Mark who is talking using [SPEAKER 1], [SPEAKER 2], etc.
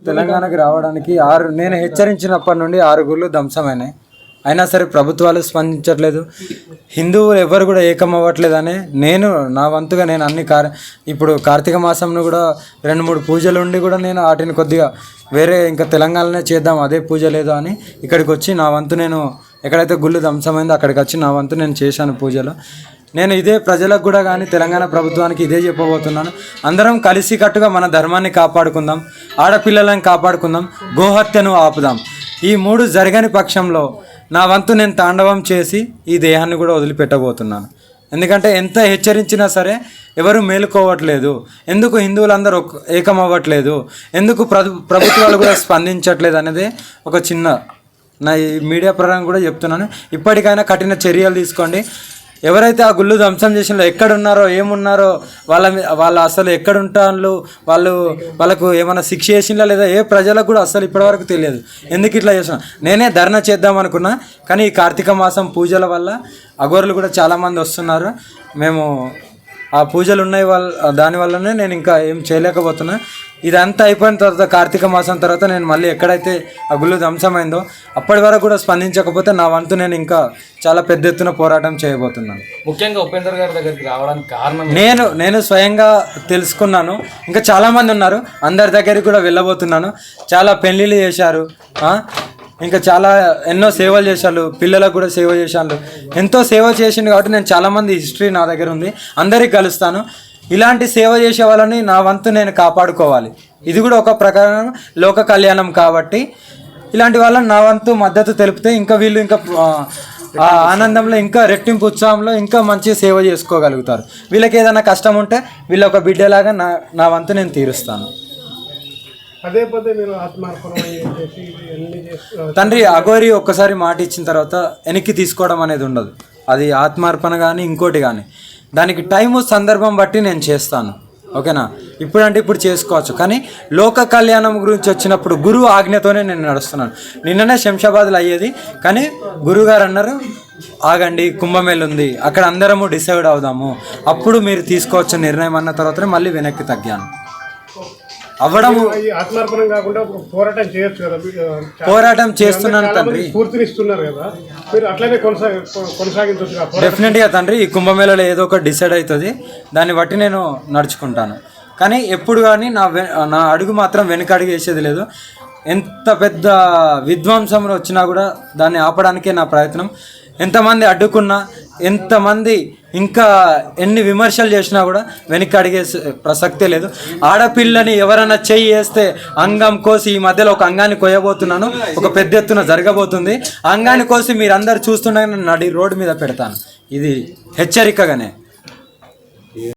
[SPEAKER 1] తెలంగాణకి రావడానికి నేను హెచ్చరించినప్పటి నుండి 6 గుళ్ళు ధ్వంసమైనాయి. అయినా సరే ప్రభుత్వాలు స్పందించట్లేదు. హిందువులు ఎవరు కూడా ఏకమవ్వట్లేదని నేను నా వంతుగా నేను ఇప్పుడు కార్తీక మాసంను కూడా 2-3 పూజలు ఉండి కూడా నేను వాటిని కొద్దిగా వేరే ఇంకా తెలంగాణలోనే చేద్దాం, అదే పూజ లేదు అని ఇక్కడికి వచ్చి నా వంతు నేను ఎక్కడైతే గుళ్ళు ధ్వంసమైందో అక్కడికి వచ్చి నా వంతు నేను చేశాను పూజలు. నేను ఇదే ప్రజలకు కూడా కానీ తెలంగాణ ప్రభుత్వానికి ఇదే చెప్పబోతున్నాను. అందరం కలిసికట్టుగా మన ధర్మాన్ని కాపాడుకుందాం, ఆడపిల్లలను కాపాడుకుందాం, గోహత్యను ఆపుదాం. ఈ 3 జరగని పక్షంలో నా వంతు నేను తాండవం చేసి ఈ దేహాన్ని కూడా వదిలిపెట్టబోతున్నాను. ఎందుకంటే ఎంత హెచ్చరించినా సరే ఎవరు మేలుకోవట్లేదు. ఎందుకు హిందువులందరూ ఏకమవ్వట్లేదు, ఎందుకు ప్రభుత్వాలు కూడా స్పందించట్లేదు అనేది ఒక చిన్న నా ఈ మీడియా పరంగా కూడా చెప్తున్నాను. ఇప్పటికైనా కఠిన చర్యలు తీసుకోండి. ఎవరైతే ఆ గుళ్ళు ధ్వంసం చేసినారో, ఎక్కడున్నారో, ఏమున్నారో, వాళ్ళ అసలు ఎక్కడుంటారు, వాళ్ళకు ఏమైనా శిక్ష చేసిందా లేదా ఏ ప్రజలకు కూడా అసలు ఇప్పటివరకు తెలియదు. ఎందుకు ఇట్లా చేసిన నేనే ధర్నా చేద్దాం అనుకున్నా, కానీ ఈ కార్తీక మాసం పూజల వల్ల అఘోరులు కూడా చాలామంది వస్తున్నారు. మేము ఆ పూజలు ఉన్నాయి దానివల్లనే నేను ఇంకా ఏం చేయలేకపోతున్నా. ఇదంతా అయిపోయిన తర్వాత కార్తీక మాసం తర్వాత నేను మళ్ళీ ఎక్కడైతే ఆ గుళ్ళు ధ్వంసమైందో అప్పటి వరకు కూడా స్పందించకపోతే నా వంతు నేను ఇంకా చాలా పెద్ద ఎత్తున పోరాటం చేయబోతున్నాను.
[SPEAKER 2] ముఖ్యంగా ఉపేందర్ గారి దగ్గరికి రావడానికి కారణం
[SPEAKER 1] నేను స్వయంగా తెలుసుకున్నాను. ఇంకా చాలామంది ఉన్నారు, అందరి దగ్గరికి కూడా వెళ్ళబోతున్నాను. చాలా పెళ్ళిళ్ళు చేశారు, ఇంకా చాలా ఎన్నో సేవలు చేశారు, పిల్లలకు కూడా సేవ చేశారు, ఎంతో సేవ చేసిండు. కాబట్టి నేను చాలామంది హిస్టరీ నా దగ్గర ఉంది, అందరికీ కలుస్తాను. ఇలాంటి సేవ చేసే వాళ్ళని నా వంతు నేను కాపాడుకోవాలి. ఇది కూడా ఒక ప్రకారం లోక కళ్యాణం కాబట్టి ఇలాంటి వాళ్ళని నా వంతు మద్దతు తెలిపితే ఇంకా వీళ్ళు ఇంకా ఆ ఆనందంలో ఇంకా రెట్టింపు ఉత్సాహంలో ఇంకా మంచి సేవ చేసుకోగలుగుతారు. వీళ్ళకి ఏదైనా కష్టం ఉంటే వీళ్ళ ఒక బిడ్డలాగా నా వంతు నేను తీరుస్తాను. తండ్రి అఘోరి ఒక్కసారి మాట ఇచ్చిన తర్వాత వెనక్కి తీసుకోవడం అనేది ఉండదు. అది ఆత్మార్పణ కానీ ఇంకోటి కానీ దానికి టైము సందర్భం బట్టి నేను చేస్తాను. ఓకేనా? ఇప్పుడంటే ఇప్పుడు చేసుకోవచ్చు, కానీ లోక కళ్యాణం గురించి వచ్చినప్పుడు గురువు ఆజ్ఞతోనే నేను నడుస్తున్నాను. నిన్ననే శంషాబాద్లో అయ్యేది, కానీ గురువుగారు అన్నారు ఆగండి, కుంభమేళ ఉంది, అక్కడ అందరము డిసైడ్ అవుదాము, అప్పుడు మీరు తీసుకోవచ్చు నిర్ణయం అన్న తర్వాతనే మళ్ళీ వెనక్కి తగ్గాను. అవ్వడం
[SPEAKER 3] ఆత్మార్పణం కాకుండా పోరాటం చేయొచ్చు కదా.
[SPEAKER 1] పోరాటం చేస్తున్నాను తండ్రి,
[SPEAKER 3] పూర్తినిస్తున్నారు కదా, మీరు అట్లనే కొనసాగించవచ్చు.
[SPEAKER 1] డెఫినెట్గా తండ్రి, ఈ కుంభమేళలో ఏదో ఒకటి డిసైడ్ అవుతుంది, దాన్ని బట్టి నేను నడుచుకుంటాను. కానీ ఎప్పుడు కానీ నా అడుగు మాత్రం వెనక అడుగు వేసేది లేదు. ఎంత పెద్ద విధ్వంసం వచ్చినా కూడా దాన్ని ఆపడానికే నా ప్రయత్నం. ఎంతమంది అడ్డుకున్నా, ఎంతమంది ఇంకా ఎన్ని విమర్శలు చేసినా కూడా వెనక్కి అడిగే ప్రసక్తే లేదు. ఆడపిల్లని ఎవరైనా చెయ్యి వేస్తే అంగం కోసి, ఈ మధ్యలో ఒక అంగాన్ని కోయబోతున్నాను, ఒక పెద్ద ఎత్తున జరగబోతుంది. అంగాన్ని కోసి మీరందరూ చూస్తుండగా నడి రోడ్డు మీద పెడతాను. ఇది హెచ్చరికగానే.